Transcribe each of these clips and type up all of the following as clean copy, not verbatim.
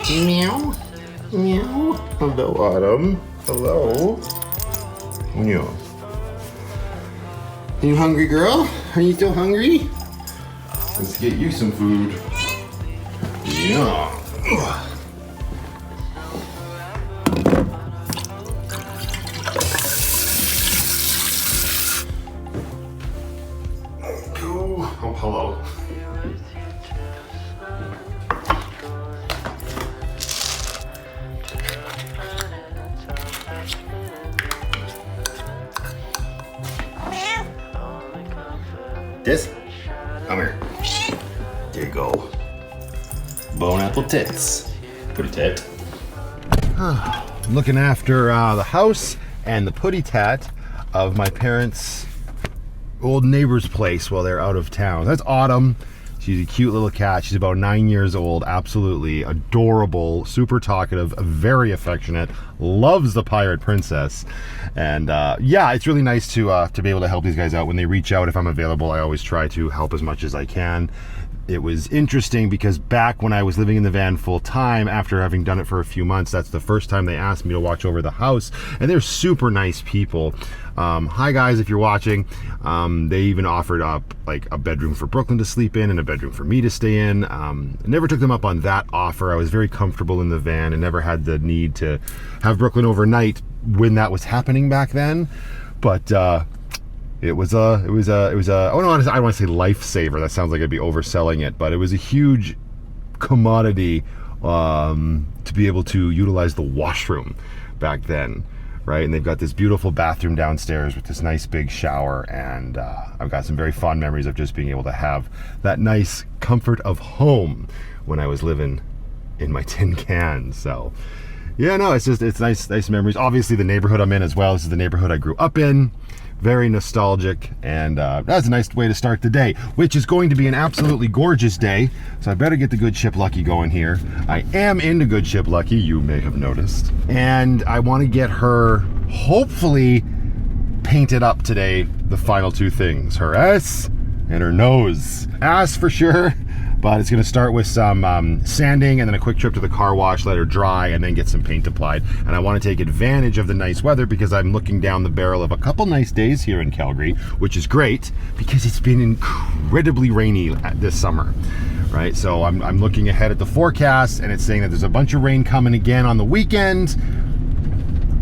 Meow. Meow. Hello, Autumn. Hello. Meow. Are you hungry, girl? Are you still hungry? Let's get you some food. Yeah. Oh, hello. This? Come here. There you go. Bone apple tits. Putty tat. I'm looking after the house and the putty tat of my parents' old neighbor's place while they're out of town. That's Autumn. She's a cute little cat. She's about 9 years old. Absolutely adorable, super talkative, very affectionate, loves the pirate princess. And yeah, it's really nice to be able to help these guys out when they reach out. If I'm available, I always try to help as much as I can. It was interesting because back when I was living in the van full time, after having done it for a few months, that's the first time they asked me to watch over the house. And they're super nice people. Hi guys, if you're watching. They even offered up like a bedroom for Brooklyn to sleep in and a bedroom for me to stay in. I never took them up on that offer. I was very comfortable in the van and never had the need to have Brooklyn overnight when that was happening back then. But it was a I don't want to say lifesaver. That sounds like I'd be overselling it, but it was a huge commodity to be able to utilize the washroom back then, right? And they've got this beautiful bathroom downstairs with this nice big shower, and I've got some very fond memories of just being able to have that nice comfort of home when I was living in my tin can. So yeah, no, it's nice memories. Obviously the neighborhood I'm in as well. This is the neighborhood I grew up in. Very nostalgic, and that's a nice way to start the day, which is going to be an absolutely gorgeous day. So I better get the Good Ship Lucky going here. I am into Good Ship Lucky, you may have noticed, and I want to get her hopefully painted up today. The final two things, her ass and her nose. Ass for sure, but it's going to start with some sanding and then a quick trip to the car wash, let her dry, and then get some paint applied. And I want to take advantage of the nice weather because I'm looking down the barrel of a couple nice days here in Calgary, which is great because it's been incredibly rainy this summer, right? So I'm looking ahead at the forecast, and it's saying that there's a bunch of rain coming again on the weekend.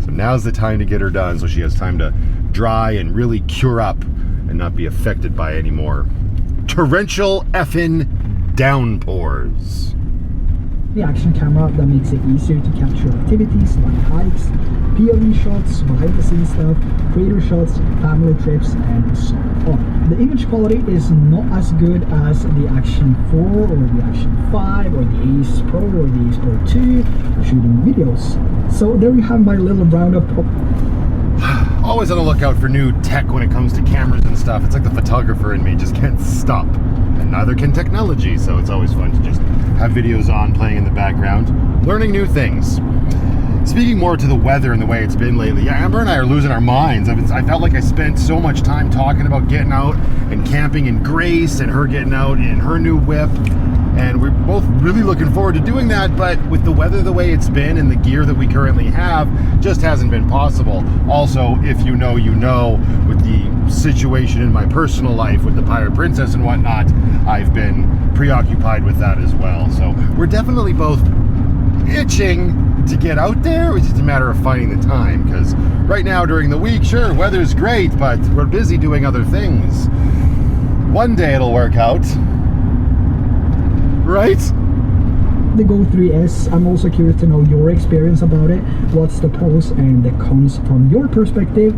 So now's the time to get her done so she has time to dry and really cure up and not be affected by any more torrential effing downpours. The action camera that makes it easier to capture activities like hikes, POV shots, behind the scenes stuff, creator shots, family trips, and so on. The image quality is not as good as the Action 4 or the Action 5 or the Ace Pro or the Ace Pro 2 shooting videos. So there you have my little roundup. Always on the lookout for new tech when it comes to cameras and stuff. It's like the photographer in me just can't stop. And neither can technology, so it's always fun to just have videos on, playing in the background, learning new things. Speaking more to the weather and the way it's been lately, yeah, Amber and I are losing our minds. I felt like I spent so much time talking about getting out and camping in Grace and her getting out in her new whip. And we're both really looking forward to doing that, but with the weather the way it's been and the gear that we currently have, just hasn't been possible. Also, if you know, with the situation in my personal life with the Pirate Princess and whatnot, I've been preoccupied with that as well. So we're definitely both itching to get out there. It's just a matter of finding the time, because right now during the week, sure, weather's great, but we're busy doing other things. One day it'll work out. Right? The Go 3S, I'm also curious to know your experience about it. What's the pros and the cons from your perspective?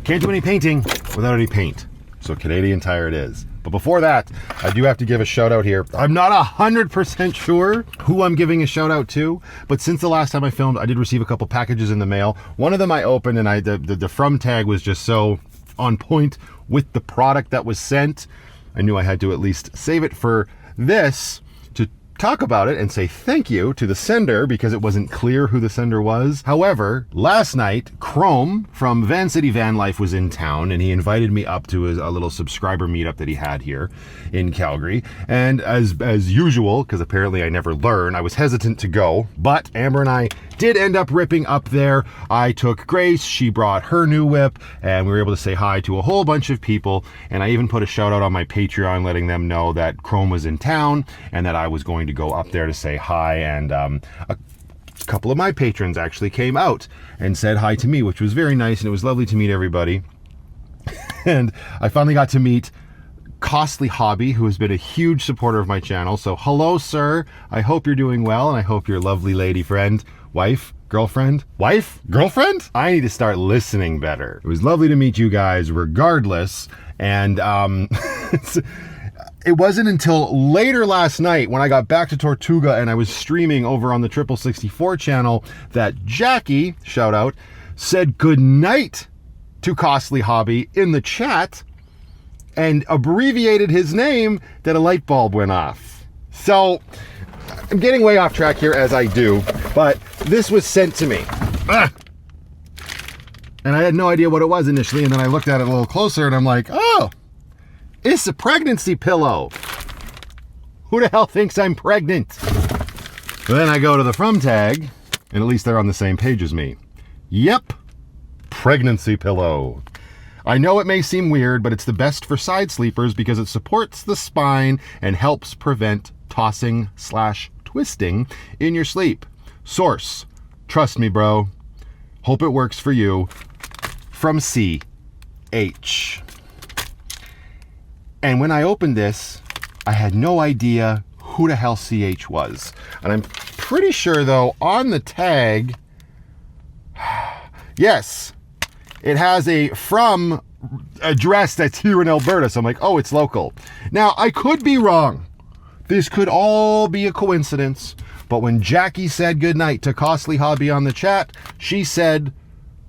Can't do any painting without any paint. So Canadian Tire it is. But before that, I do have to give a shout out here. I'm not 100% sure who I'm giving a shout out to, but since the last time I filmed, I did receive a couple packages in the mail. One of them I opened, and the from tag was just so on point with the product that was sent. I knew I had to at least save it for this to talk about it and say thank you to the sender, because it wasn't clear who the sender was. However, last night, Chrome from Van City Van Life was in town, and he invited me up to a little subscriber meetup that he had here in Calgary. And as usual, because apparently I never learn, I was hesitant to go, but Amber and I did end up ripping up there. I took Grace, she brought her new whip, and we were able to say hi to a whole bunch of people. And I even put a shout out on my Patreon letting them know that Chrome was in town and that I was going to go up there to say hi. And a couple of my patrons actually came out and said hi to me, which was very nice, and it was lovely to meet everybody. And I finally got to meet Costly Hobby, who has been a huge supporter of my channel. So hello, sir. I hope you're doing well, and I hope your lovely lady friend, wife, girlfriend? I need to start listening better. It was lovely to meet you guys regardless. And it wasn't until later last night when I got back to Tortuga and I was streaming over on the 64 channel that Jackie, shout out, said good night to Costly Hobby in the chat and abbreviated his name that a light bulb went off. So I'm getting way off track here, as I do, but this was sent to me. And I had no idea what it was initially, and then I looked at it a little closer and I'm like, oh, it's a pregnancy pillow. Who the hell thinks I'm pregnant? But then I go to the from tag, and at least they're on the same page as me. Yep, pregnancy pillow. I know it may seem weird, but it's the best for side sleepers because it supports the spine and helps prevent tossing/twisting in your sleep. Source, trust me, bro. Hope it works for you. From CH. And when I opened this, I had no idea who the hell CH was. And I'm pretty sure, though, on the tag, yes, it has a from address that's here in Alberta. So I'm like, oh, it's local. Now, I could be wrong. This could all be a coincidence. But when Jackie said goodnight to Costly Hobby on the chat, she said,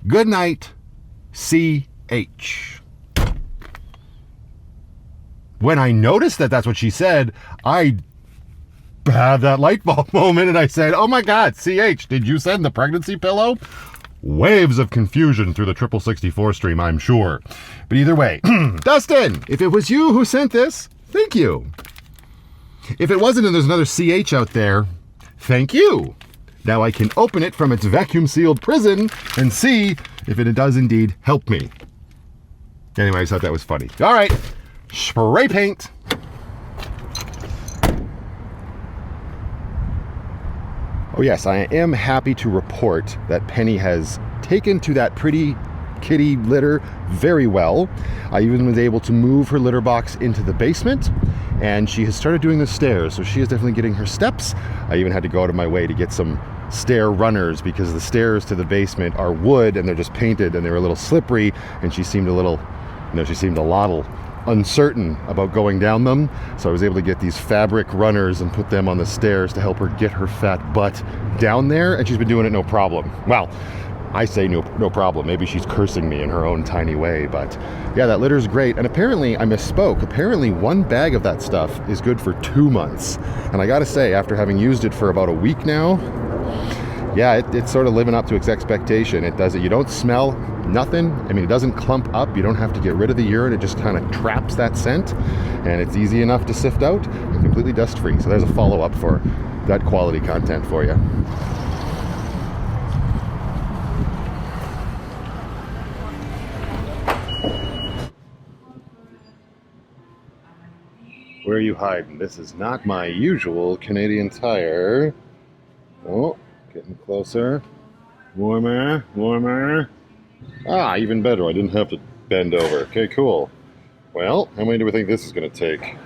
goodnight, CH. When I noticed that that's what she said, I had that light bulb moment and I said, oh my God, CH, did you send the pregnancy pillow? Waves of confusion through the 64 stream, I'm sure. But either way, Dustin, if it was you who sent this, thank you. If it wasn't and there's another CH out there, thank you. Now I can open it from its vacuum sealed prison and see if it does indeed help me. Anyway, I thought that was funny. All right, spray paint. Oh yes, I am happy to report that Penny has taken to that pretty kitty litter very well. I even was able to move her litter box into the basement, and she has started doing the stairs, so she is definitely getting her steps. I even had to go out of my way to get some stair runners because the stairs to the basement are wood and they're just painted and they're a little slippery, and she seemed a little, she seemed a lot uncertain about going down them. So I was able to get these fabric runners and put them on the stairs to help her get her fat butt down there, and she's been doing it no problem. Well, I say no problem. Maybe she's cursing me in her own tiny way, but yeah, that litter's great. And apparently, I misspoke. Apparently, one bag of that stuff is good for 2 months. And I gotta say, after having used it for about a week now, yeah, it's sort of living up to its expectation. It does it. You don't smell nothing. I mean, it doesn't clump up. You don't have to get rid of the urine. It just kind of traps that scent, and it's easy enough to sift out and completely dust-free. So there's a follow-up for that quality content for you. Where are you hiding? This is not my usual Canadian Tire. Oh, getting closer. Warmer, warmer. Ah, even better. I didn't have to bend over. Okay, cool. Well, how many do we think this is going to take?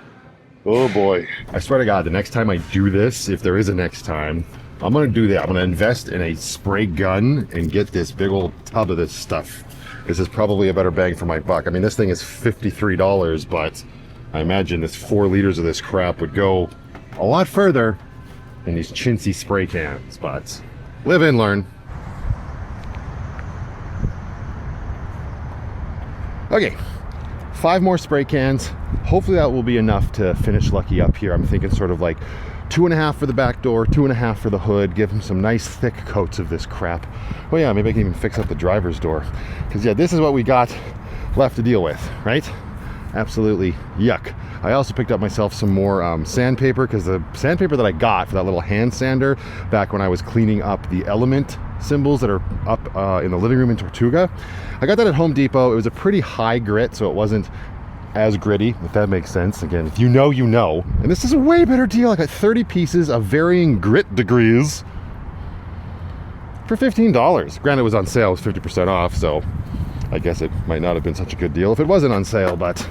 Oh boy. I swear to God, the next time I do this, if there is a next time, I'm going to do that. I'm going to invest in a spray gun and get this big old tub of this stuff. This is probably a better bang for my buck. I mean, this thing is $53, but I imagine this 4 liters of this crap would go a lot further than these chintzy spray cans, but live and learn. Okay, 5 more spray cans. Hopefully that will be enough to finish Lucky up here. I'm thinking sort of like 2.5 for the back door, 2.5 for the hood, give him some nice thick coats of this crap. Oh yeah, maybe I can even fix up the driver's door. Because yeah, this is what we got left to deal with, right? Absolutely yuck. I also picked up myself some more sandpaper, because the sandpaper that I got for that little hand sander back when I was cleaning up the Element symbols that are up in the living room in Tortuga, I got that at Home Depot. It was a pretty high grit, so it wasn't as gritty, if that makes sense. Again, if you know, you know. And this is a way better deal. I got 30 pieces of varying grit degrees for $15. Granted, it was on sale, it was 50% off, so I guess it might not have been such a good deal if it wasn't on sale. But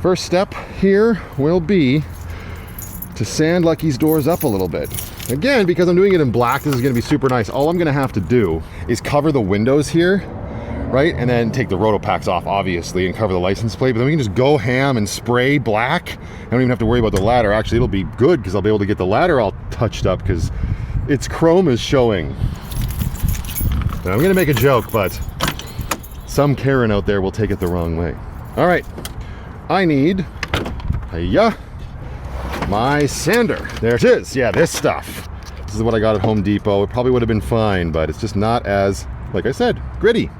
first step here will be to sand Lucky's doors up a little bit. Again, because I'm doing it in black, this is going to be super nice. All I'm going to have to do is cover the windows here, right? And then take the rotopacks off, obviously, and cover the license plate. But then we can just go ham and spray black. I don't even have to worry about the ladder. Actually, it'll be good because I'll be able to get the ladder all touched up because its chrome is showing. Now, I'm going to make a joke, but some Karen out there will take it the wrong way. All right, I need my sander. There it is. Yeah, this stuff. This is what I got at Home Depot. It probably would have been fine, but it's just not as, like I said, gritty.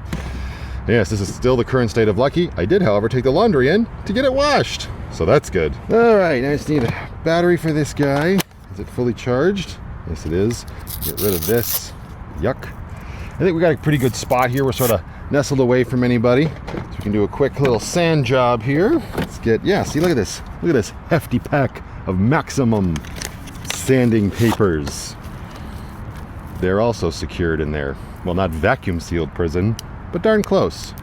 Yes, this is still the current state of Lucky. I did, however, take the laundry in to get it washed, so that's good. All right, I just need a battery for this guy. Is it fully charged? Yes, it is. Get rid of this. Yuck. I think we got a pretty good spot here. We're sort of nestled away from anybody, so we can do a quick little sand job here. Let's get, yeah, see, look at this. Look at this hefty pack of Maximum sanding papers. They're also secured in there. Well, not vacuum sealed prison, but darn close.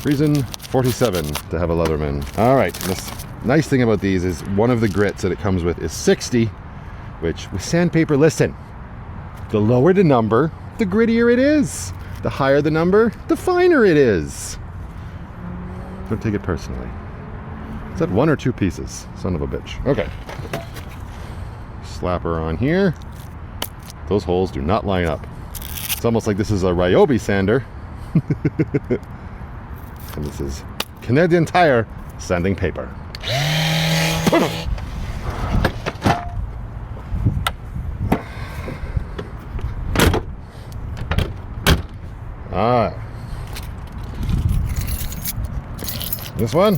Reason 47 to have a Leatherman. All right, this nice thing about these is one of the grits that it comes with is 60, which with sandpaper, listen, the lower the number, the grittier it is. The higher the number, the finer it is. Don't take it personally. Is that 1 or 2 pieces? Son of a bitch. Okay. Slap her on here. Those holes do not line up. It's almost like this is a Ryobi sander. And this is Canadian Tire sanding paper. Ah. This one.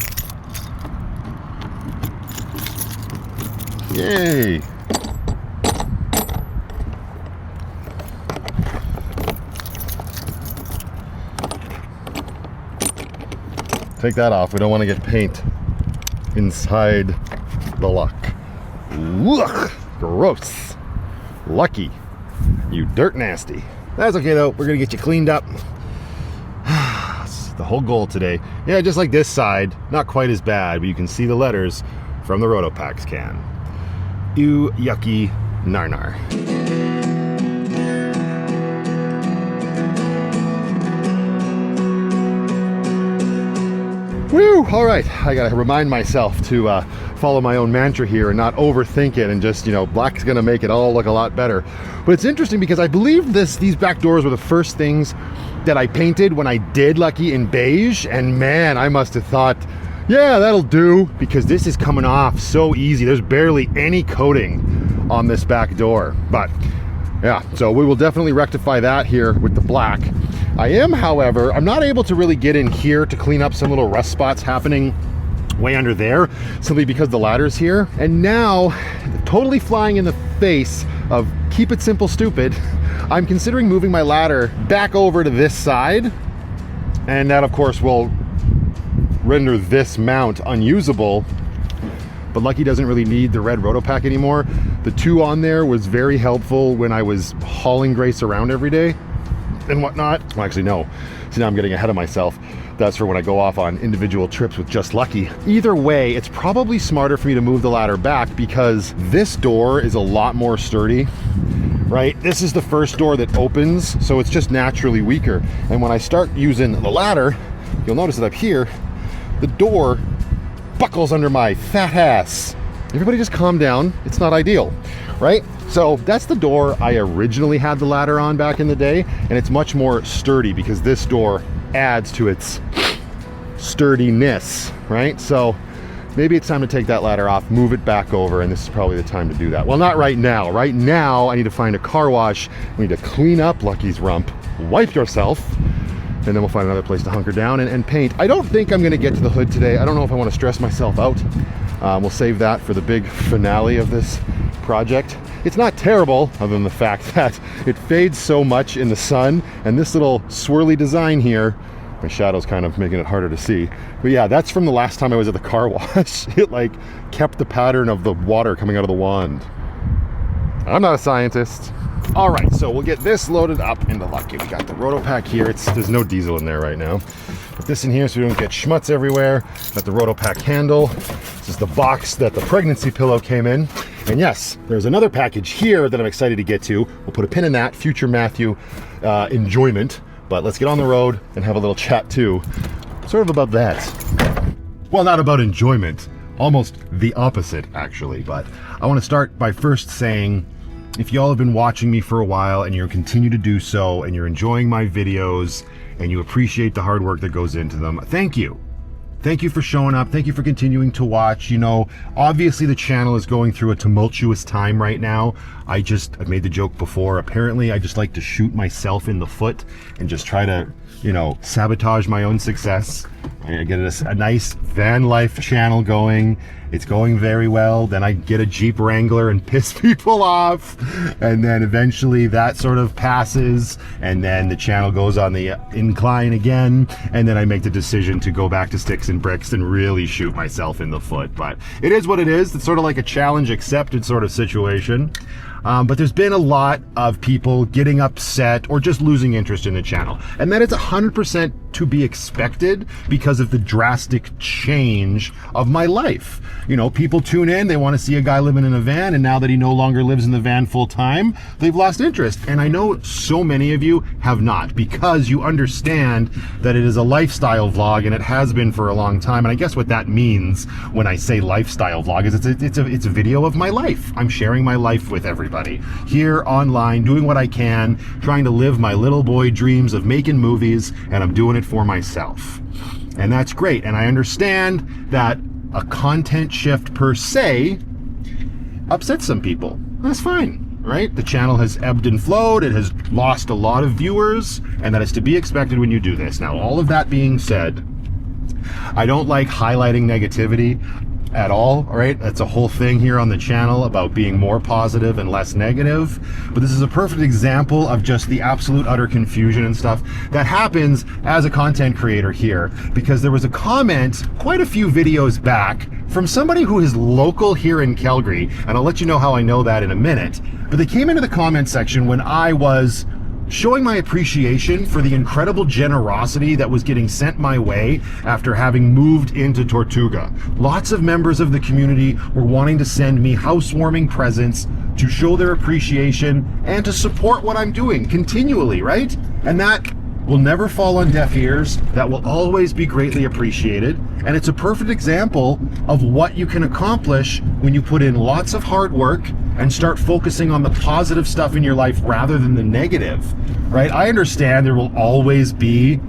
Yay. Take that off. We don't want to get paint inside the lock. Ugh, gross. Lucky. You dirt nasty. That's okay though. We're gonna get you cleaned up. That's the whole goal today. Yeah, just like this side. Not quite as bad, but you can see the letters from the Rotopacks can. Ew, yucky, nar. Woo! All right, I gotta remind myself to follow my own mantra here and not overthink it and just, you know, black's gonna make it all look a lot better. But it's interesting because I believe these back doors were the first things that I painted when I did Lucky in beige, and man, I must have thought, yeah, that'll do, because this is coming off so easy. There's barely any coating on this back door. But yeah, so we will definitely rectify that here with the black. I am, however, I'm not able to really get in here to clean up some little rust spots happening way under there, simply because the ladder's here. And now, totally flying in the face of keep it simple, stupid, I'm considering moving my ladder back over to this side. And that, of course, will render this mount unusable. But Lucky doesn't really need the red Rotopack anymore. The 2 on there was very helpful when I was hauling Grace around every day and whatnot. Well, actually, no. See, now I'm getting ahead of myself. That's for when I go off on individual trips with just Lucky. Either way, it's probably smarter for me to move the ladder back because this door is a lot more sturdy, right? This is the first door that opens, so it's just naturally weaker. And when I start using the ladder, you'll notice that up here, the door buckles under my fat ass. Everybody just calm down. It's not ideal, right? So that's the door I originally had the ladder on back in the day, and it's much more sturdy because this door adds to its sturdiness, right? So maybe it's time to take that ladder off, move it back over, and this is probably the time to do that. Well, not right now. Right now, I need to find a car wash. We need to clean up Lucky's rump, wipe yourself, and then we'll find another place to hunker down and paint. I don't think I'm gonna get to the hood today. I don't know if I wanna stress myself out. We'll save that for the big finale of this project. It's not terrible, other than the fact that it fades so much in the sun, and this little swirly design here, my shadow's kind of making it harder to see. But yeah, that's from the last time I was at the car wash. It like kept the pattern of the water coming out of the wand. I'm not a scientist. All right, so we'll get this loaded up into Lucky. We got the Rotopack here. There's no diesel in there right now. Put this in here so we don't get schmutz everywhere. Got the Rotopack handle. This is the box that the pregnancy pillow came in. And yes, there's another package here that I'm excited to get to. We'll put a pin in that, future Matthew enjoyment. But let's get on the road and have a little chat too, sort of about that. Well, not about enjoyment, almost the opposite actually. But I want to start by first saying, if y'all have been watching me for a while and you continue to do so and you're enjoying my videos and you appreciate the hard work that goes into them, thank you. Thank you for showing up. Thank you for continuing to watch. You know, obviously the channel is going through a tumultuous time right now. I've made the joke before. Apparently, I just like to shoot myself in the foot and just try to, you know, sabotage my own success. I get a nice van life channel going. It's going very well. Then I get a Jeep Wrangler and piss people off. And then eventually that sort of passes. And then the channel goes on the incline again. And then I make the decision to go back to sticks and bricks and really shoot myself in the foot. But it is what it is. It's sort of like a challenge accepted sort of situation. But there's been a lot of people getting upset or just losing interest in the channel. And that is 100% to be expected because of the drastic change of my life. You know, people tune in, they want to see a guy living in a van, and now that he no longer lives in the van full time, they've lost interest. And I know so many of you have not, because you understand that it is a lifestyle vlog, and it has been for a long time. And I guess what that means when I say lifestyle vlog is it's a video of my life. I'm sharing my life with everybody here online, doing what I can, trying to live my little boy dreams of making movies, and I'm doing it for myself. And that's great. And I understand that a content shift per se upsets some people. That's fine, right? The channel has ebbed and flowed. It has lost a lot of viewers, and that is to be expected when you do this. Now, all of that being said, I don't like highlighting negativity at all right? That's a whole thing here on the channel about being more positive and less negative. But this is a perfect example of just the absolute utter confusion and stuff that happens as a content creator here, because there was a comment quite a few videos back from somebody who is local here in Calgary, and I'll let you know how I know that in a minute. But they came into the comment section when I was showing my appreciation for the incredible generosity that was getting sent my way after having moved into Tortuga. Lots of members of the community were wanting to send me housewarming presents to show their appreciation and to support what I'm doing continually, right? And that will never fall on deaf ears. That will always be greatly appreciated. And it's a perfect example of what you can accomplish when you put in lots of hard work and start focusing on the positive stuff in your life rather than the negative, right? I understand there will always be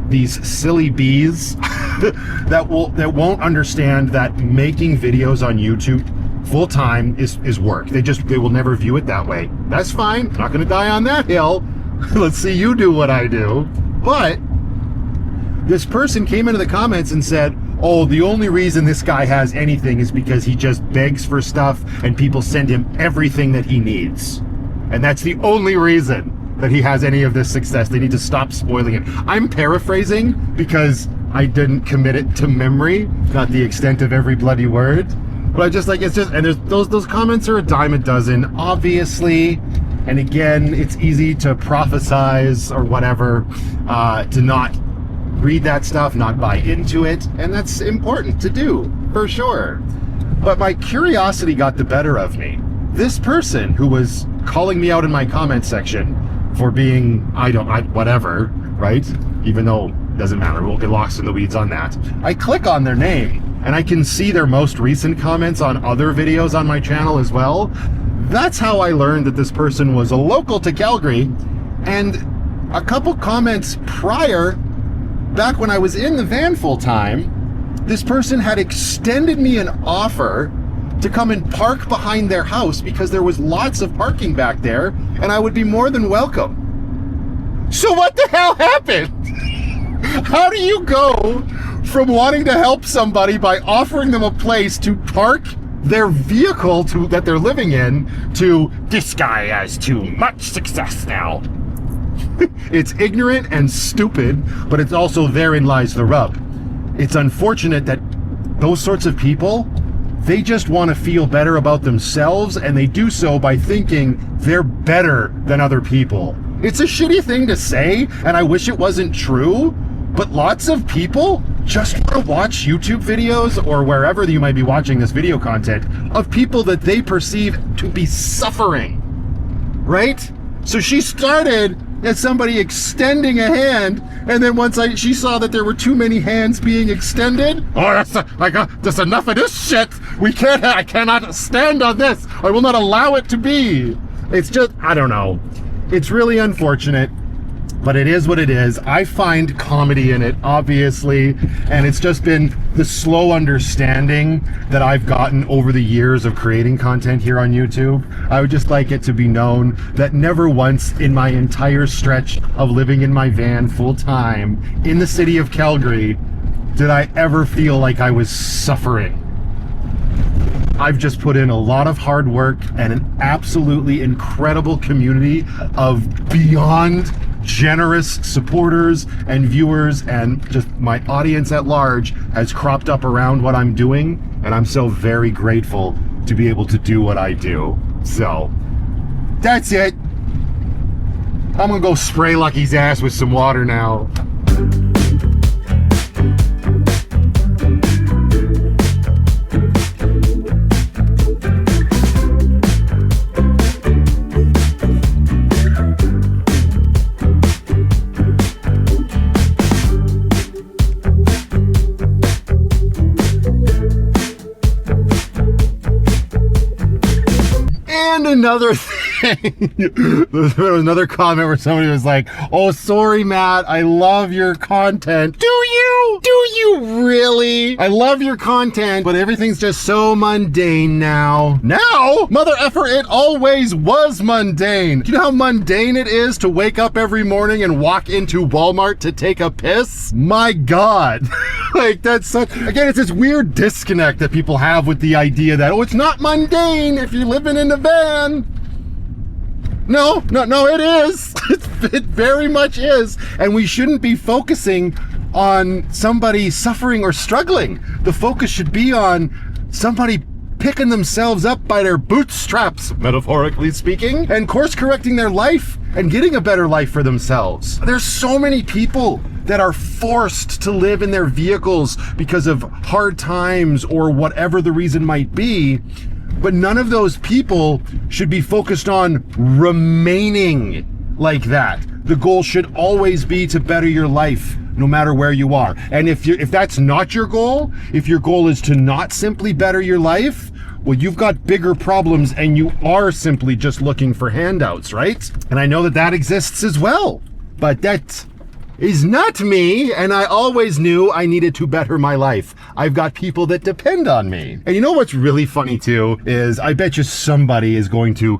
these silly bees that won't understand that making videos on YouTube full time is work. They will never view it that way. That's fine. I'm not gonna die on that hill. Let's see you do what I do. But this person came into the comments and said, oh, the only reason this guy has anything is because he just begs for stuff and people send him everything that he needs. And that's the only reason that he has any of this success. They need to stop spoiling it. I'm paraphrasing because I didn't commit it to memory, not the extent of every bloody word. But I just like, it's just, and there's those comments are a dime a dozen, obviously. And again, it's easy to prophesize or whatever, to not read that stuff, not buy into it. And that's important to do, for sure. But my curiosity got the better of me. This person who was calling me out in my comment section for being, whatever, right? Even though doesn't matter. We'll get lost in the weeds on that. I click on their name and I can see their most recent comments on other videos on my channel as well. That's how I learned that this person was a local to Calgary, and a couple comments prior, back when I was in the van full time, this person had extended me an offer to come and park behind their house because there was lots of parking back there and I would be more than welcome. So what the hell happened? How do you go from wanting to help somebody by offering them a place to park their vehicle that they're living in to, this guy has too much success now? It's ignorant and stupid, but it's also therein lies the rub. It's unfortunate that those sorts of people, they just want to feel better about themselves, and they do so by thinking they're better than other people. It's a shitty thing to say, and I wish it wasn't true, but lots of people just want to watch YouTube videos or wherever you might be watching this video content of people that they perceive to be suffering, right? So she started as somebody extending a hand, and then once she saw that there were too many hands being extended, that's enough of this shit. I cannot stand on this. I will not allow it to be. It's just, I don't know. It's really unfortunate, but it is what it is. I find comedy in it, obviously, and it's just been the slow understanding that I've gotten over the years of creating content here on YouTube. I would just like it to be known that never once in my entire stretch of living in my van full time in the city of Calgary did I ever feel like I was suffering. I've just put in a lot of hard work and an absolutely incredible community of beyond generous supporters and viewers, and just my audience at large has cropped up around what I'm doing, and I'm so very grateful to be able to do what I do. So that's it. I'm gonna go spray Lucky's ass with some water now. Another thing, there was another comment where somebody was like, oh, sorry, Matt, I love your content. Do you? Do you really? I love your content, but everything's just so mundane now. Now? Mother effer, it always was mundane. Do you know how mundane it is to wake up every morning and walk into Walmart to take a piss? My God. Like, that's such, again, it's this weird disconnect that people have with the idea that, oh, it's not mundane if you're living in a van. No, it is. It very much is. And we shouldn't be focusing on somebody suffering or struggling. The focus should be on somebody picking themselves up by their bootstraps, metaphorically speaking, and course correcting their life and getting a better life for themselves. There's so many people that are forced to live in their vehicles because of hard times or whatever the reason might be. But none of those people should be focused on remaining like that. The goal should always be to better your life, no matter where you are. And if that's not your goal, if your goal is to not simply better your life, well, you've got bigger problems and you are simply just looking for handouts, right? And I know that that exists as well, but that is not me, and I always knew I needed to better my life. I've got people that depend on me. And you know what's really funny too is I bet you somebody is going to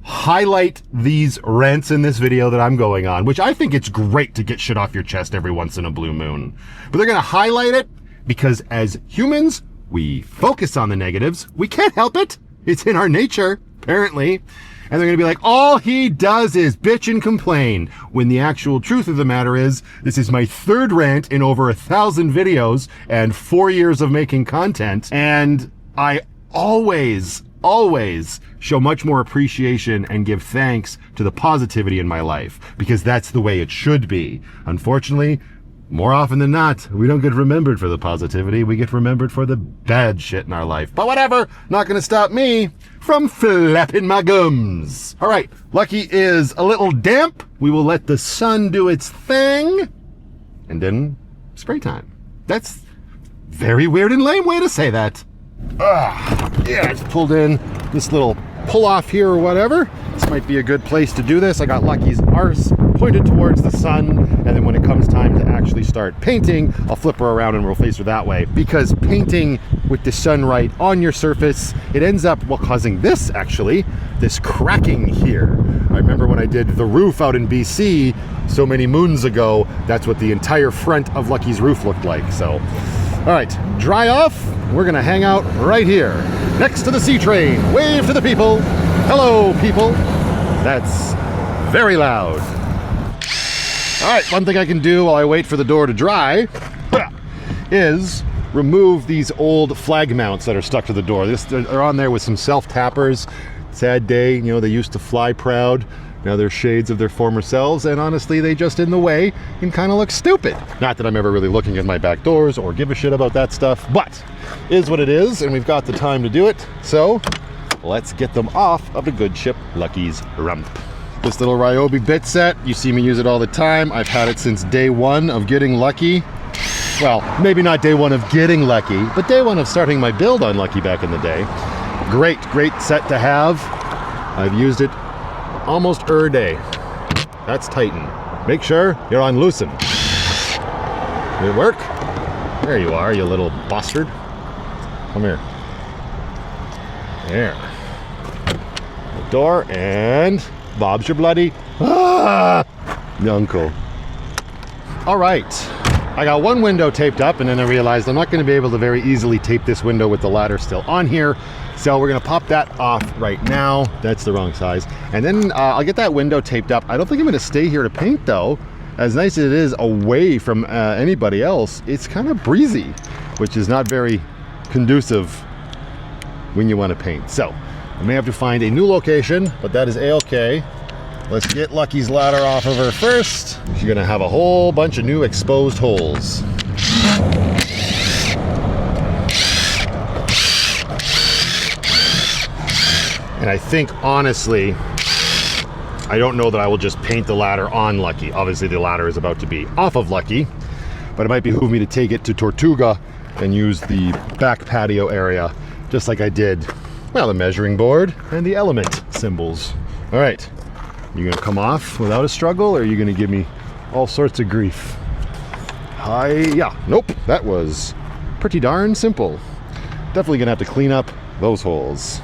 highlight these rants in this video that I'm going on, which I think it's great to get shit off your chest every once in a blue moon. But they're gonna highlight it because as humans, we focus on the negatives. We can't help it. It's in our nature, apparently. And they're gonna be like, all he does is bitch and complain. When the actual truth of the matter is, this is my third rant in over 1,000 videos and 4 years of making content. And I always show much more appreciation and give thanks to the positivity in my life, because that's the way it should be. Unfortunately, more often than not, we don't get remembered for the positivity. We get remembered for the bad shit in our life. But whatever, not gonna stop me from flapping my gums. All right, Lucky is a little damp. We will let the sun do its thing. and then spray time. That's very weird and lame way to say that. Yeah, I just pulled in this little pull off here or whatever. This might be a good place to do this. I got Lucky's arse pointed towards the sun, and then when it comes time to actually start painting, I'll flip her around and we'll face her that way. Because painting with the sun right on your surface, it ends up, well, causing this actually, this cracking here. I remember when I did the roof out in BC so many moons ago, that's what the entire front of Lucky's roof looked like. So, all right, dry off. We're gonna hang out right here, next to the C train. Wave to the people. Hello, people. That's very loud. All right, one thing I can do while I wait for the door to dry is remove these old flag mounts that are stuck to the door. They're on there with some self-tappers. Sad day, you know, they used to fly proud. Now they're shades of their former selves, and honestly, they just in the way and kind of look stupid. Not that I'm ever really looking at my back doors or give a shit about that stuff, but is what it is, and we've got the time to do it. So let's get them off of the good ship Lucky's rump. This little Ryobi bit set, you see me use it all the time. I've had it since day one of getting Lucky. Well, maybe not day one of getting Lucky, but day one of starting my build on Lucky back in the day. Great set to have. I've used it almost day. That's tighten. Make sure you're on loosen. Did it work? There you are, you little bastard. Come here. There. The door, and Bob's your bloody uncle. All right. I got one window taped up, and then I realized I'm not going to be able to very easily tape this window with the ladder still on here. So we're going to pop that off right now. That's the wrong size. And then I'll get that window taped up. I don't think I'm going to stay here to paint, though. As nice as it is away from anybody else, it's kind of breezy, which is not very conducive when you want to paint. So I may have to find a new location, but that is a-okay. Let's get Lucky's ladder off of her first. She's gonna have a whole bunch of new exposed holes. And I think, honestly, I don't know that I will just paint the ladder on Lucky. Obviously the ladder is about to be off of Lucky, but it might behoove me to take it to Tortuga and use the back patio area, just like I did, well, the measuring board and the element symbols. All right. You gonna come off without a struggle, or are you gonna give me all sorts of grief? Yeah, nope, that was pretty darn simple. Definitely gonna have to clean up those holes.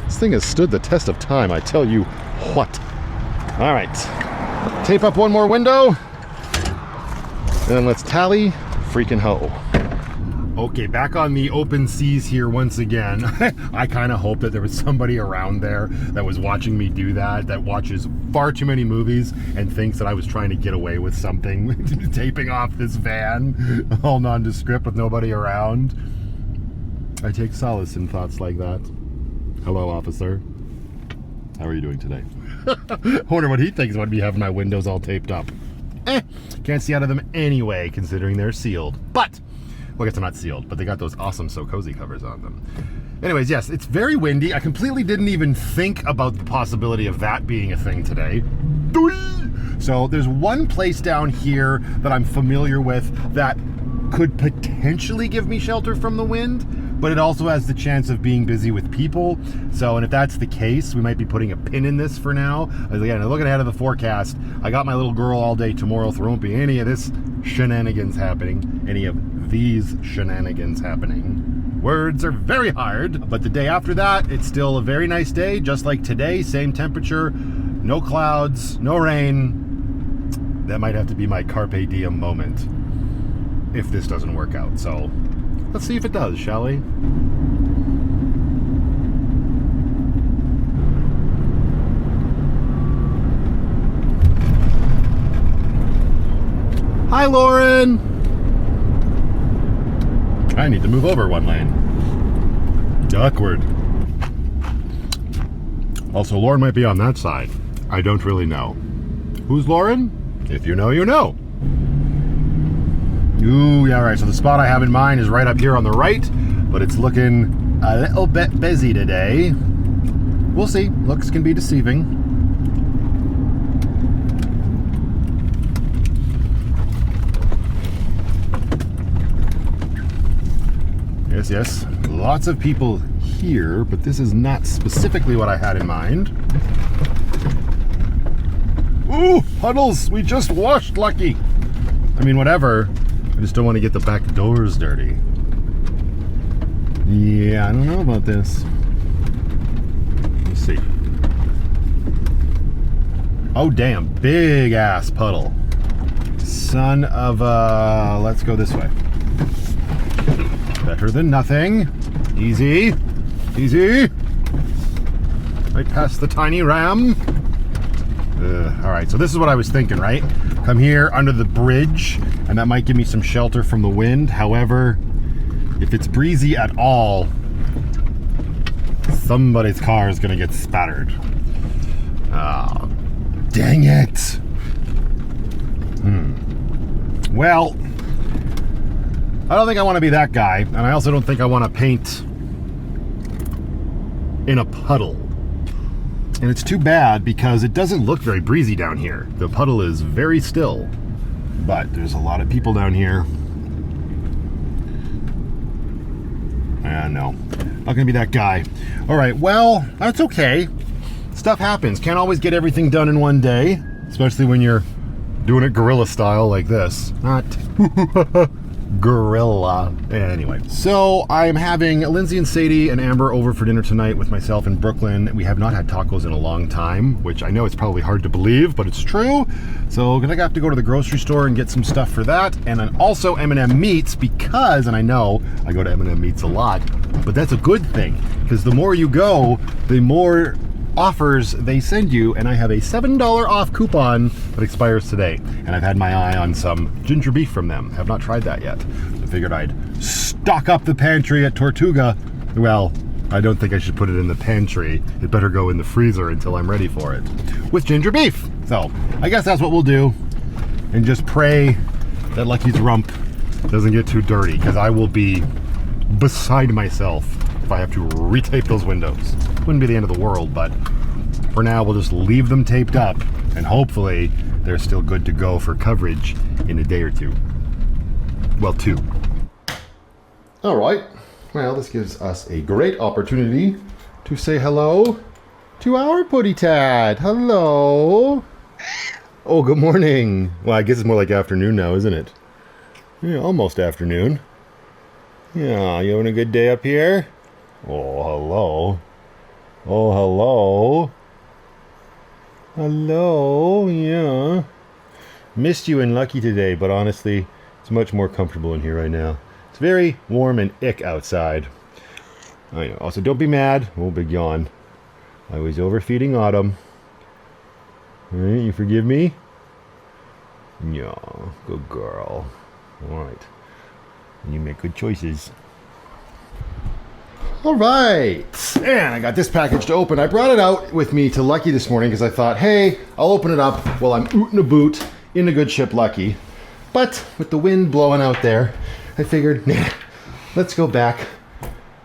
This thing has stood the test of time, I tell you what. All right, tape up one more window, and then let's tally freaking ho. Okay, back on the open seas here once again. I kind of hope that there was somebody around there that was watching me do that, that watches far too many movies and thinks that I was trying to get away with something, taping off this van, all nondescript with nobody around. I take solace in thoughts like that. Hello, officer. How are you doing today? I wonder what he thinks about me having my windows all taped up. Can't see out of them anyway, considering they're sealed. But well, I guess they're not sealed, but they got those awesome So Cozy covers on them. Anyways, yes, it's very windy. I completely didn't even think about the possibility of that being a thing today. So there's one place down here that I'm familiar with that could potentially give me shelter from the wind, but it also has the chance of being busy with people. So, and if that's the case, we might be putting a pin in this for now. Again, looking ahead of the forecast, I got my little girl all day tomorrow, so there won't be any of this shenanigans happening, any of these shenanigans happening. Words are very hard, but the day after that, it's still a very nice day, just like today, same temperature, no clouds, no rain. That might have to be my carpe diem moment if this doesn't work out. So let's see if it does, shall we? Hi, Lauren. I need to move over one lane. Awkward. Also, Lauren might be on that side. I don't really know. Who's Lauren? If you know, you know. Ooh, yeah, right. So the spot I have in mind is right up here on the right, but it's looking a little bit busy today. We'll see. Looks can be deceiving. yes. Lots of people here, but this is not specifically what I had in mind. Ooh, puddles! We just washed, Lucky! I mean, whatever. I just don't want to get the back doors dirty. Yeah, I don't know about this. Let's see. Oh, damn. Big ass puddle. Son of a... Let's go this way. Better than nothing. Easy. Easy. Right past the tiny ram. Alright, so this is what I was thinking, right? Come here under the bridge, and that might give me some shelter from the wind. However, if it's breezy at all, somebody's car is going to get spattered. Oh, dang it. Well, I don't think I want to be that guy, and I also don't think I want to paint in a puddle. And it's too bad because it doesn't look very breezy down here. The puddle is very still, but there's a lot of people down here. No, not gonna be that guy. All right, well, that's okay. Stuff happens. Can't always get everything done in one day, especially when you're doing it guerrilla style like this. Not gorilla. Anyway, so I'm having Lindsay and Sadie and Amber over for dinner tonight with myself in Brooklyn. We have not had tacos in a long time, which I know it's probably hard to believe, but it's true. So I'm gonna have to go to the grocery store and get some stuff for that, and then also M&M Meats because, and I know I go to M&M Meats a lot, but that's a good thing because the more you go, the more offers they send you, and I have a $7 off coupon that expires today, and I've had my eye on some ginger beef from them. Have not tried that yet. I figured I'd stock up the pantry at Tortuga. Well, I don't think I should put it in the pantry. It better go in the freezer until I'm ready for it with ginger beef. So I guess that's what we'll do, and just pray that Lucky's rump doesn't get too dirty, because I will be beside myself if I have to retape those windows. Wouldn't be the end of the world, but for now we'll just leave them taped up, and hopefully they're still good to go for coverage in a day or two. Well, 2. All right, well, this gives us a great opportunity to say hello to our putty tad. Hello. Oh, good morning. Well, I guess it's more like afternoon now, isn't it? Yeah, almost afternoon. Yeah, you having a good day up here? Oh, hello. Oh, hello. Hello, yeah. Missed you and Lucky today, but honestly, it's much more comfortable in here right now. It's very warm and ick outside. I know. Also, don't be mad. Oh, big yawn. I was overfeeding Autumn. Alright, you forgive me? Yeah, good girl. Alright. You make good choices. All right, and I got this package to open. I brought it out with me to Lucky this morning because I thought, hey, I'll open it up while I'm ootin' a boot in the good ship Lucky. But with the wind blowing out there, I figured, nah, let's go back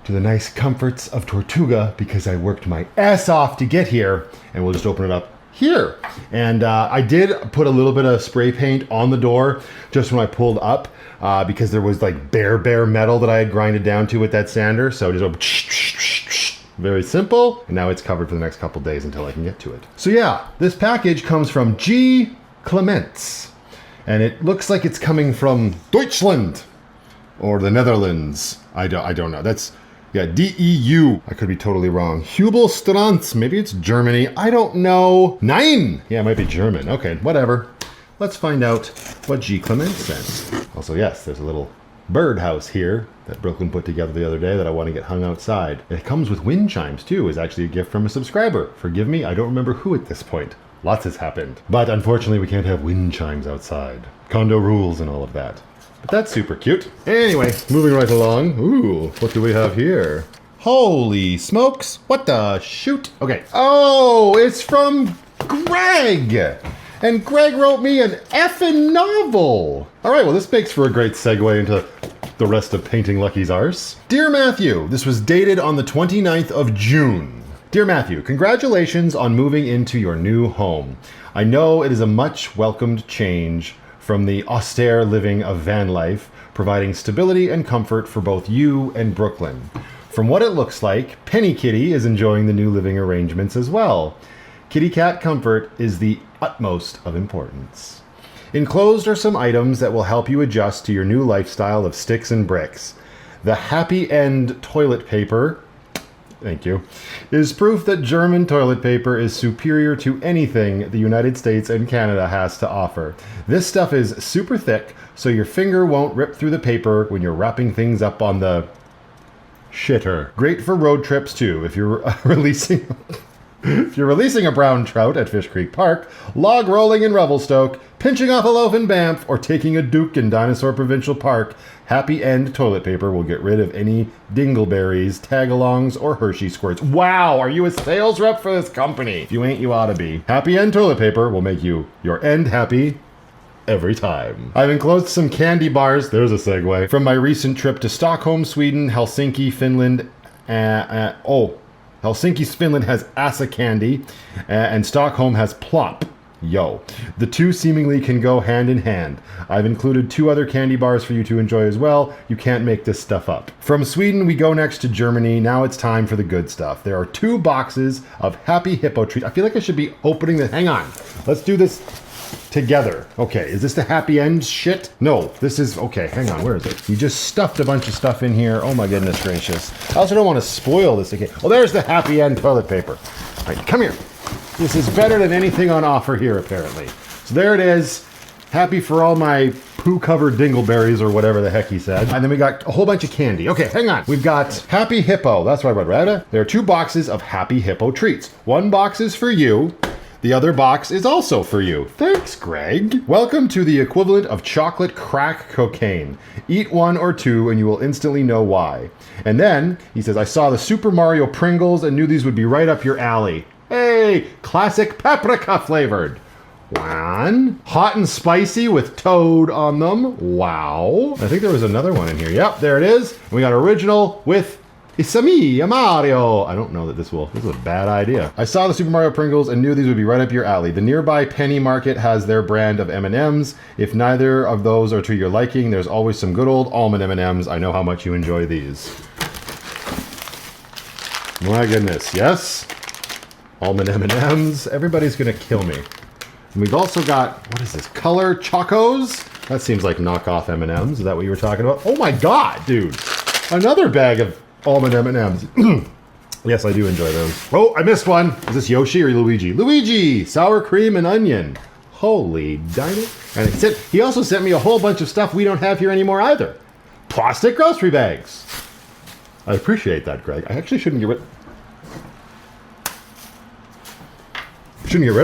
to the nice comforts of Tortuga because I worked my ass off to get here, and we'll just open it up here. And I did put a little bit of spray paint on the door just when I pulled up because there was like bare metal that I had grinded down to with that sander. So just very simple. And now it's covered for the next couple days until I can get to it. So yeah, this package comes from G. Clements. And it looks like it's coming from Deutschland or the Netherlands. I don't know. That's... yeah, DEU. I could be totally wrong. Hubelstranz. Maybe it's Germany. I don't know. Nein. Yeah, it might be German. Okay, whatever. Let's find out what G. Clement sent. Also, yes, there's a little birdhouse here that Brooklyn put together the other day that I want to get hung outside. It comes with wind chimes, too. It's actually a gift from a subscriber. Forgive me, I don't remember who at this point. Lots has happened. But unfortunately, we can't have wind chimes outside. Condo rules and all of that. But that's super cute. Anyway, moving right along. Ooh, what do we have here? Holy smokes. What the shoot? Okay. Oh, it's from Greg. And Greg wrote me an effing novel. All right, well, this makes for a great segue into the rest of Painting Lucky's arse. Dear Matthew, this was dated on the 29th of June. Dear Matthew, congratulations on moving into your new home. I know it is a much welcomed change from the austere living of van life, providing stability and comfort for both you and Brooklyn. From what it looks like, Penny Kitty is enjoying the new living arrangements as well. Kitty cat comfort is the utmost of importance. Enclosed are some items that will help you adjust to your new lifestyle of sticks and bricks. The Happy End toilet paper, thank you, is proof that German toilet paper is superior to anything the United States and Canada has to offer. This stuff is super thick, so your finger won't rip through the paper when you're wrapping things up on the shitter. Great for road trips too. If you're releasing a brown trout at Fish Creek Park, log rolling in Revelstoke, pinching off a loaf in Banff, or taking a Duke in Dinosaur Provincial Park, Happy End toilet paper will get rid of any dingleberries, tagalongs, or Hershey squirts. Wow, are you a sales rep for this company? If you ain't, you ought to be. Happy End toilet paper will make you your end happy every time. I've enclosed some candy bars, there's a segue, from my recent trip to Stockholm, Sweden, Helsinki, Finland, Helsinki, Finland has Asa candy, and Stockholm has Plop. Yo. The two seemingly can go hand in hand. I've included 2 other candy bars for you to enjoy as well. You can't make this stuff up. From Sweden, we go next to Germany. Now it's time for the good stuff. There are 2 boxes of Happy Hippo treats. I feel like I should be opening the... Hang on. Let's do this together. Okay, is this the Happy End shit? No, this is... Okay, hang on. Where is it? You just stuffed a bunch of stuff in here. Oh my goodness gracious. I also don't want to spoil this again. Oh, there's the Happy End toilet paper. All right, come here. This is better than anything on offer here, apparently. So there it is. Happy for all my poo-covered dingleberries or whatever the heck he said. And then we got a whole bunch of candy. Okay, hang on. We've got Happy Hippo. That's what I read. There are 2 boxes of Happy Hippo treats. 1 box is for you. The other box is also for you. Thanks, Greg. Welcome to the equivalent of chocolate crack cocaine. Eat 1 or 2 and you will instantly know why. And then, he says, I saw the Super Mario Pringles and knew these would be right up your alley. Hey, classic paprika flavored. 1. Hot and spicy with toad on them. Wow. I think there was another one in here. Yep, there it is. And we got original with Isami Mario. I don't know that this is a bad idea. I saw the Super Mario Pringles and knew these would be right up your alley. The nearby Penny Market has their brand of M&Ms. If neither of those are to your liking, there's always some good old almond M&Ms. I know how much you enjoy these. My goodness, yes. Almond M&Ms. Everybody's gonna kill me. And we've also got, what is this? Color Chocos? That seems like knockoff M&Ms. Is that what you were talking about? Oh my god, dude. Another bag of almond M&Ms. Yes, I do enjoy those. Oh, I missed one. Is this Yoshi or Luigi? Luigi! Sour cream and onion. Holy dino. And he also sent me a whole bunch of stuff we don't have here anymore either. Plastic grocery bags. I appreciate that, Greg. I actually shouldn't get rid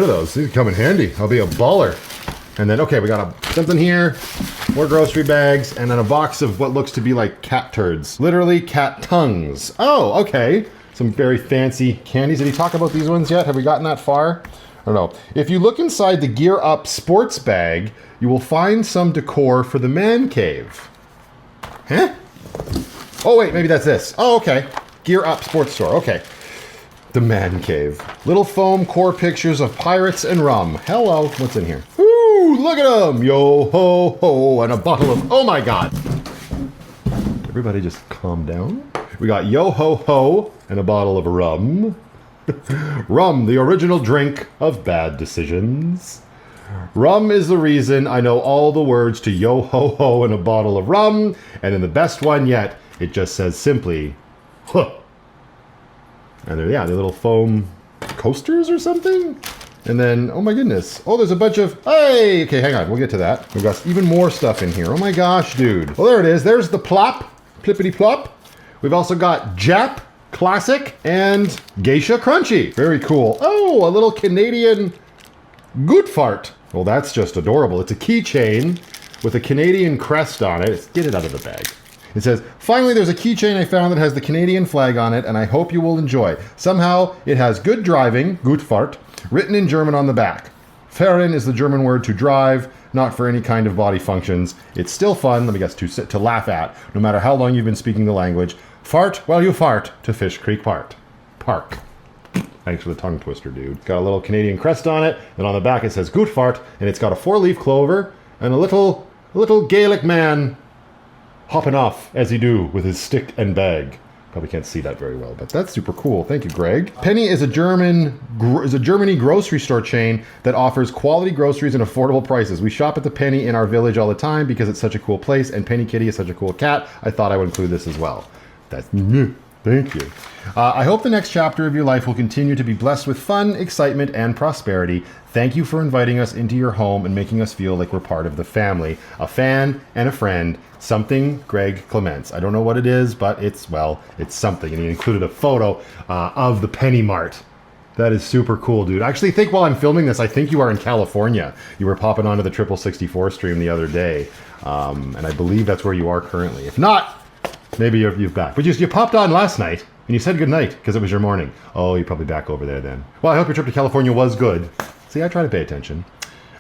of those. These come in handy. I'll be a baller. And then, okay, we got something here, more grocery bags, and then a box of what looks to be like cat turds. Literally cat tongues. Oh, okay. Some very fancy candies. Did he talk about these ones yet? Have we gotten that far? I don't know. If you look inside the Gear Up sports bag, you will find some decor for the man cave. Huh? Oh, wait, maybe that's this. Oh, okay. Gear Up sports store. Okay. The man cave. Little foam core pictures of pirates and rum. Hello. What's in here? Ooh, look at them. Yo ho ho. And a bottle of... Oh my god. Everybody just calm down. We got yo ho ho and a bottle of rum. Rum, the original drink of bad decisions. Rum is the reason I know all the words to yo ho ho and a bottle of rum. And in the best one yet, it just says simply, huh. And they're little foam coasters or something. And then, oh my goodness. Oh, there's a bunch of, hey, okay, hang on. We'll get to that. We've got even more stuff in here. Oh my gosh, dude. Well, there it is. There's the plop, plippity plop. We've also got Jap Classic and Geisha Crunchy. Very cool. Oh, a little Canadian good fart. Well, that's just adorable. It's a keychain with a Canadian crest on it. Get it out of the bag. It says, finally, there's a keychain I found that has the Canadian flag on it, and I hope you will enjoy. Somehow, it has good driving, gut fart, written in German on the back. Fahren is the German word to drive, not for any kind of body functions. It's still fun, let me guess, to laugh at, no matter how long you've been speaking the language. Fart while you fart to Fish Creek Park. Thanks for the tongue twister, dude. Got a little Canadian crest on it, and on the back it says gut fart, and it's got a 4-leaf clover, and a little Gaelic man hopping off as he do with his stick and bag. Probably can't see that very well, but that's super cool. Thank you, Greg. Penny is a Germany grocery store chain that offers quality groceries and affordable prices. We shop at the Penny in our village all the time because it's such a cool place, and Penny Kitty is such a cool cat. I thought I would include this as well. That's thank you. I hope the next chapter of your life will continue to be blessed with fun, excitement, and prosperity. Thank you for inviting us into your home and making us feel like we're part of the family. A fan and a friend. Something, Greg Clements. I don't know what it is, but it's something. And he included a photo of the Penny Mart. That is super cool, dude. I actually think while I'm filming this, I think you are in California. You were popping onto the Triple 64 stream the other day. And I believe that's where you are currently. If not, maybe you're back. But you popped on last night, and you said goodnight because it was your morning. Oh, you're probably back over there then. Well, I hope your trip to California was good. See, I try to pay attention.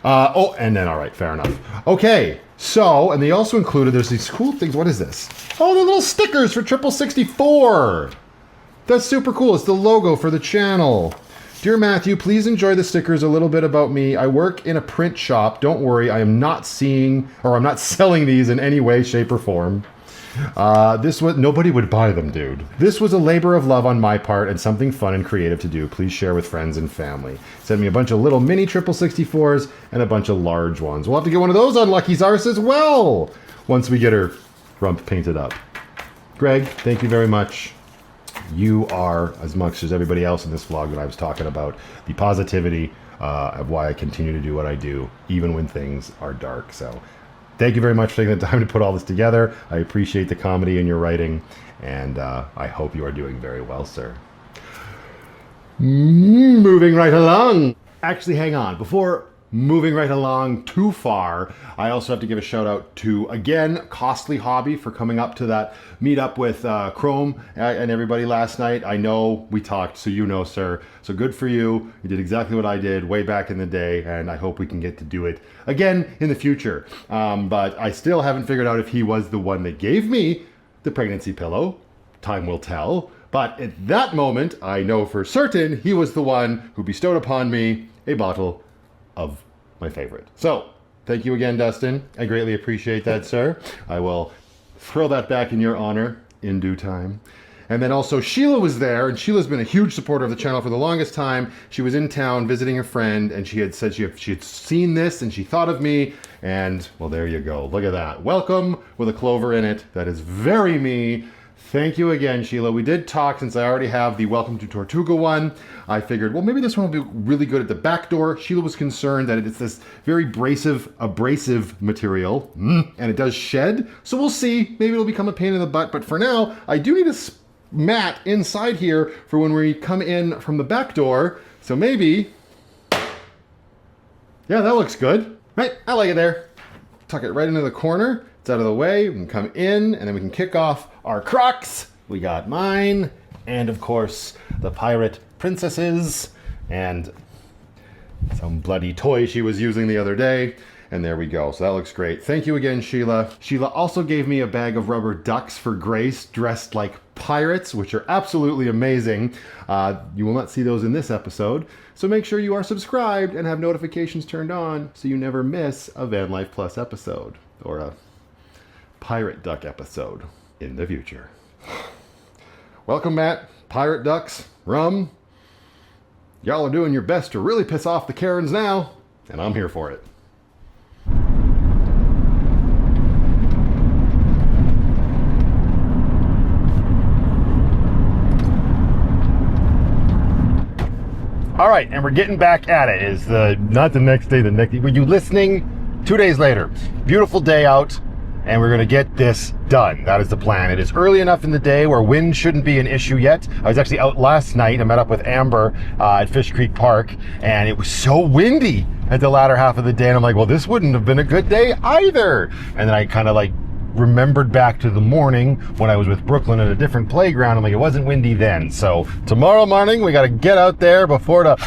And then, all right, fair enough. Okay, so, and they also included, there's these cool things. What is this? Oh, they're little stickers for Triple 64. That's super cool. It's the logo for the channel. Dear Matthew, please enjoy the stickers. A little bit about me. I work in a print shop. Don't worry, I'm not selling these in any way, shape, or form. Nobody would buy them, dude. This was a labor of love on my part and something fun and creative to do. Please share with friends and family. Send me a bunch of little mini Triple 64s and a bunch of large ones. We'll have to get one of those on Lucky's Arse as well once we get her rump painted up. Greg, thank you very much. You are, as much as everybody else in this vlog that I was talking about, the positivity of why I continue to do what I do, even when things are dark. So thank you very much for taking the time to put all this together. I appreciate the comedy in your writing, and I hope you are doing very well, sir. Moving right along. Actually, hang on. Before moving right along too far, I also have to give a shout out to, again, Costly Hobby for coming up to that meetup with Chrome and everybody last night. I know we talked, so you know, sir. So good for you. You did exactly what I did way back in the day, and I hope we can get to do it again in the future. But I still haven't figured out if he was the one that gave me the pregnancy pillow. Time will tell. But at that moment, I know for certain he was the one who bestowed upon me a bottle of my favorite. So, thank you again, Dustin. I greatly appreciate that, sir. I will throw that back in your honor in due time. And then also Sheila was there, and Sheila's been a huge supporter of the channel for the longest time. She was in town visiting a friend, and she had said she had seen this, and she thought of me, and well, there you go. Look at that. Welcome with a clover in it. That is very me. Thank you again, Sheila. We did talk, since I already have the Welcome to Tortuga one. I figured, well, maybe this one will be really good at the back door. Sheila was concerned that it's this very abrasive material, and it does shed. So we'll see. Maybe it'll become a pain in the butt. But for now, I do need a mat inside here for when we come in from the back door. So maybe, yeah, that looks good. Right, I like it there. Tuck it right into the corner. It's out of the way. We can come in, and then we can kick off our Crocs. We got mine, and of course, the pirate princesses, and some bloody toy she was using the other day. And there we go. So that looks great. Thank you again, Sheila. Sheila also gave me a bag of rubber ducks for Grace, dressed like pirates, which are absolutely amazing. You will not see those in this episode. So make sure you are subscribed and have notifications turned on so you never miss a Van Life Plus episode or a pirate duck episode in the future. Welcome, Matt. Pirate ducks, rum. Y'all are doing your best to really piss off the Karens now, and I'm here for it. All right, and we're getting back at it. Is not the next day, the next. Were you listening? 2 days later, beautiful day out, and we're gonna get this done. That is the plan. It is early enough in the day where wind shouldn't be an issue yet. I was actually out last night. I met up with Amber at Fish Creek Park, and it was so windy at the latter half of the day. And I'm like, well, this wouldn't have been a good day either. And then I kind of like remembered back to the morning when I was with Brooklyn at a different playground. I'm like, it wasn't windy then. So tomorrow morning, we got to get out there before it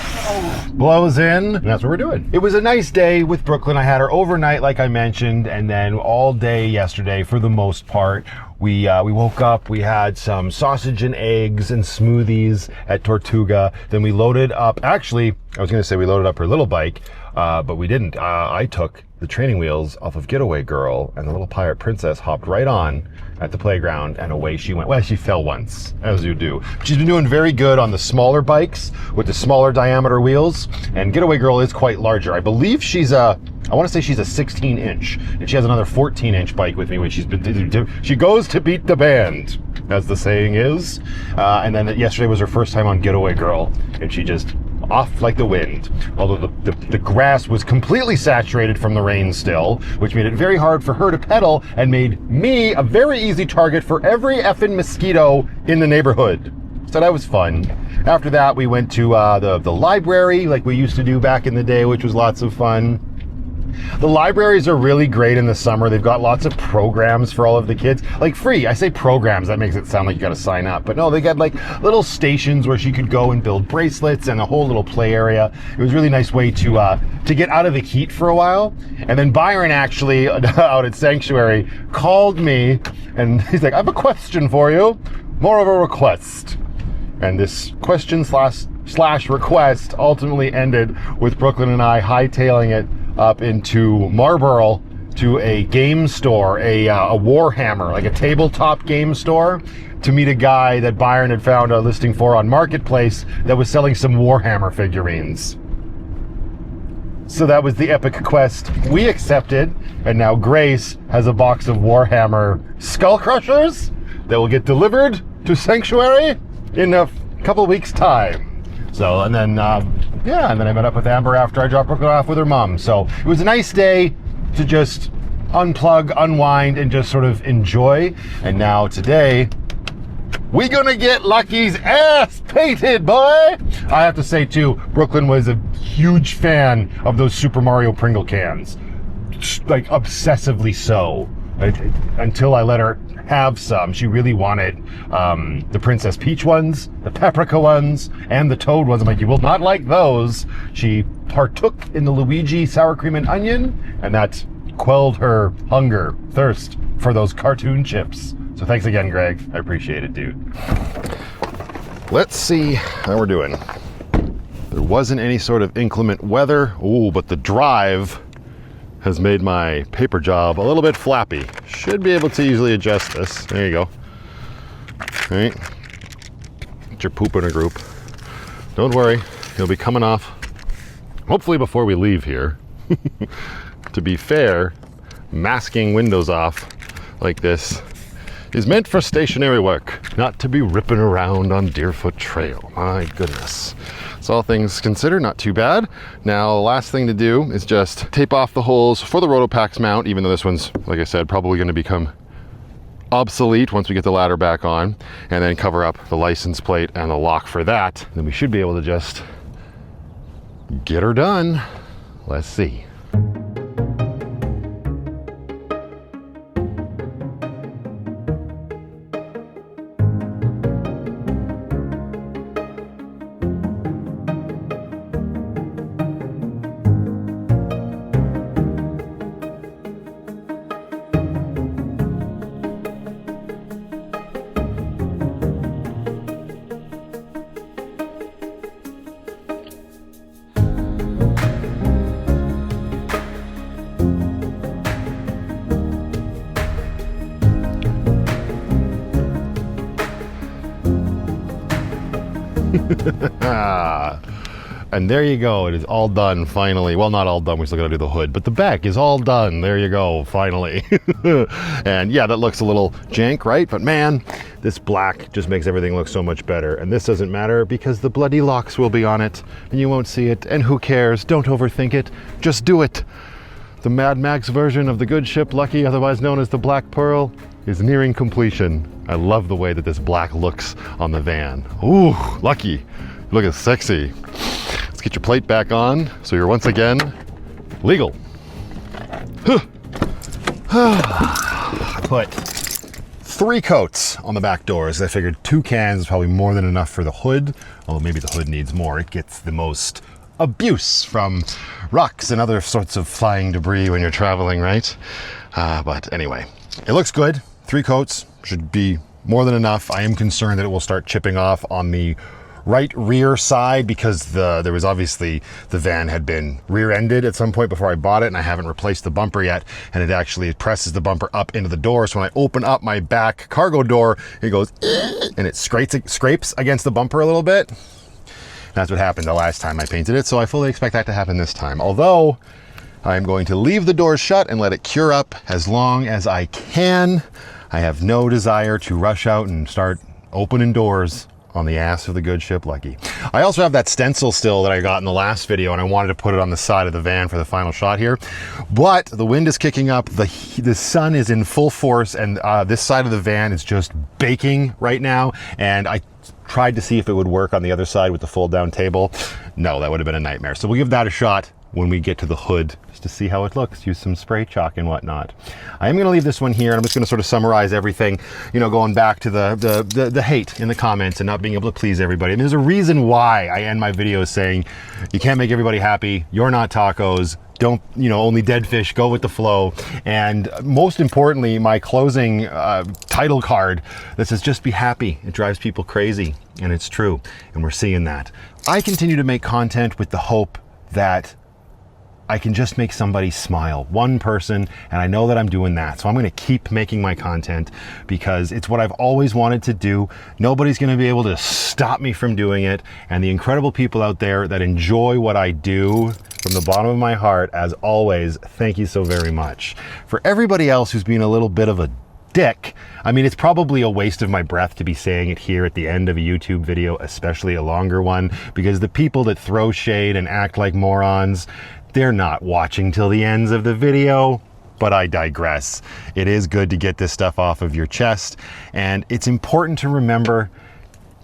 blows in. And that's what we're doing. It was a nice day with Brooklyn. I had her overnight, like I mentioned, and then all day yesterday for the most part. We woke up, we had some sausage and eggs and smoothies at Tortuga. Then we loaded up, actually, I was going to say we loaded up her little bike. but we didn't. I took the training wheels off of Getaway Girl, and the little pirate princess hopped right on at the playground, and away she went. Well, she fell once, as you do. She's been doing very good on the smaller bikes with the smaller diameter wheels, and Getaway Girl is quite larger. I believe she's I want to say she's a 16-inch, and she has another 14-inch bike with me when she goes to beat the band, as the saying is. And then yesterday was her first time on Getaway Girl, and she just off like the wind. Although the grass was completely saturated from the rain still, which made it very hard for her to pedal and made me a very easy target for every effing mosquito in the neighborhood. So that was fun. After that, we went to the library like we used to do back in the day, which was lots of fun. The libraries are really great in the summer. They've got lots of programs for all of the kids. Like free. I say programs, that makes it sound like you got to sign up. But no, they got like little stations where she could go and build bracelets and a whole little play area. It was a really nice way to get out of the heat for a while. And then Byron actually, out at Sanctuary, called me and he's like, I have a question for you. More of a request. And this question slash request ultimately ended with Brooklyn and I hightailing it up into Marlborough to a game store, a Warhammer, like a tabletop game store, to meet a guy that Byron had found a listing for on Marketplace that was selling some Warhammer figurines. So that was the epic quest we accepted, and now Grace has a box of Warhammer Skull Crushers that will get delivered to Sanctuary in a couple weeks' time. So, and then, and then I met up with Amber after I dropped Brooklyn off with her mom. So it was a nice day to just unplug, unwind, and just sort of enjoy. And now today, we gonna get Lucky's ass painted, boy! I have to say too, Brooklyn was a huge fan of those Super Mario Pringle cans. Like obsessively so. Until I let her have some. She really wanted the Princess Peach ones, the Paprika ones, and the Toad ones. I'm like, you will not like those. She partook in the Luigi sour cream and onion, and that quelled her hunger, thirst for those cartoon chips. So thanks again, Greg. I appreciate it, dude. Let's see how we're doing. There wasn't any sort of inclement weather. Ooh, but the drive has made my paper job a little bit flappy. Should be able to easily adjust this. There you go. All right. Get your poop in a group. Don't worry, it'll be coming off hopefully before we leave here. To be fair, masking windows off like this is meant for stationary work, not to be ripping around on Deerfoot Trail. My goodness. So all things considered, not too bad. Now, the last thing to do is just tape off the holes for the Rotopax mount, even though this one's, like I said, probably going to become obsolete once we get the ladder back on, and then cover up the license plate and the lock for that. Then we should be able to just get her done. Let's see. And there you go, it is all done finally. Well, not all done, we still gotta do the hood, but the back is all done. There you go, finally. And yeah, that looks a little jank, right? But man, this black just makes everything look so much better. And this doesn't matter because the bloody locks will be on it and you won't see it. And who cares? Don't overthink it, just do it. The Mad Max version of the good ship Lucky, otherwise known as the Black Pearl, is nearing completion. I love the way that this black looks on the van. Ooh, Lucky, you looking sexy. Let's get your plate back on so you're once again legal. I put 3 coats on the back doors. I figured 2 cans is probably more than enough for the hood, although maybe the hood needs more. It gets the most abuse from rocks and other sorts of flying debris when you're traveling, right? But anyway, it looks good. 3 coats should be more than enough. I am concerned that it will start chipping off on the right rear side because there was obviously the van had been rear-ended at some point before I bought it, and I haven't replaced the bumper yet, and it actually presses the bumper up into the door. So when I open up my back cargo door, it goes and it scrapes against the bumper a little bit. That's what happened the last time I painted it, so I fully expect that to happen this time. Although I'm going to leave the door shut and let it cure up as long as I can. I have no desire to rush out and start opening doors on the ass of the good ship Lucky. I also have that stencil still that I got in the last video, and I wanted to put it on the side of the van for the final shot here. But the wind is kicking up, the sun is in full force, and this side of the van is just baking right now. And I tried to see if it would work on the other side with the fold down table. No, that would have been a nightmare. So we'll give that a shot when we get to the hood, just to see how it looks, use some spray chalk and whatnot. I am going to leave this one here, and I'm just going to sort of summarize everything, you know, going back to the hate in the comments and not being able to please everybody. I mean, there's a reason why I end my videos saying you can't make everybody happy, you're not tacos, don't, you know, only dead fish, go with the flow. And most importantly, my closing title card that says just be happy. It drives people crazy, and it's true, and we're seeing that. I continue to make content with the hope that I can just make somebody smile, one person, and I know that I'm doing that. So I'm going to keep making my content because it's what I've always wanted to do. Nobody's going to be able to stop me from doing it. And the incredible people out there that enjoy what I do, from the bottom of my heart, as always, thank you so very much. For everybody else who's been a little bit of a dick, I mean, it's probably a waste of my breath to be saying it here at the end of a YouTube video, especially a longer one, because the people that throw shade and act like morons, they're not watching till the ends of the video. But I digress. It is good to get this stuff off of your chest, and it's important to remember,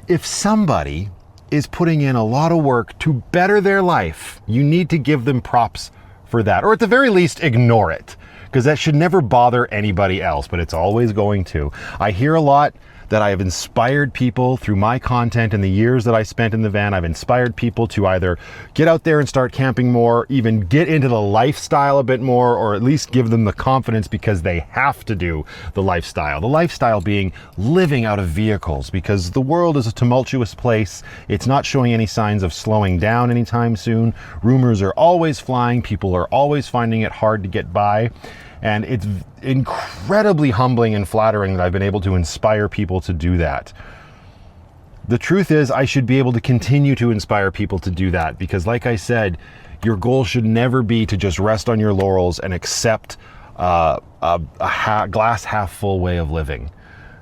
if somebody is putting in a lot of work to better their life, you need to give them props for that, or at the very least ignore it, because that should never bother anybody else, but it's always going to. I hear a lot that I have inspired people through my content in the years that I spent in the van. I've inspired people to either get out there and start camping more, even get into the lifestyle a bit more, or at least give them the confidence because they have to do the lifestyle. The lifestyle being living out of vehicles, because the world is a tumultuous place. It's not showing any signs of slowing down anytime soon. Rumors are always flying. People are always finding it hard to get by. And it's incredibly humbling and flattering that I've been able to inspire people to do that. The truth is, I should be able to continue to inspire people to do that, because like I said, your goal should never be to just rest on your laurels and accept a glass half full way of living,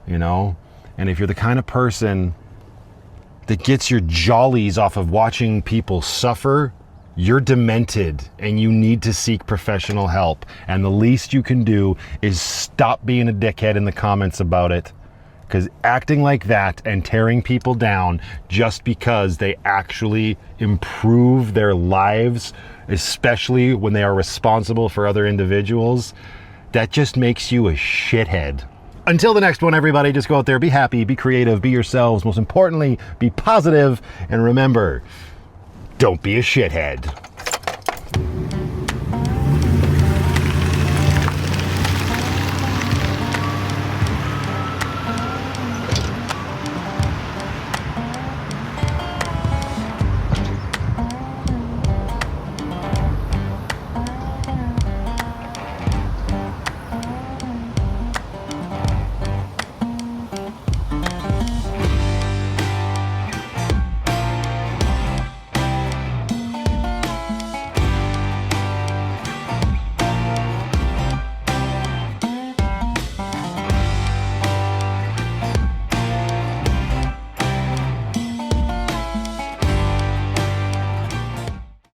you know? And if you're the kind of person that gets your jollies off of watching people suffer, you're demented and you need to seek professional help. And the least you can do is stop being a dickhead in the comments about it. Because acting like that and tearing people down just because they actually improve their lives, especially when they are responsible for other individuals, that just makes you a shithead. Until the next one, everybody, just go out there, be happy, be creative, be yourselves. Most importantly, be positive, and remember, don't be a shithead.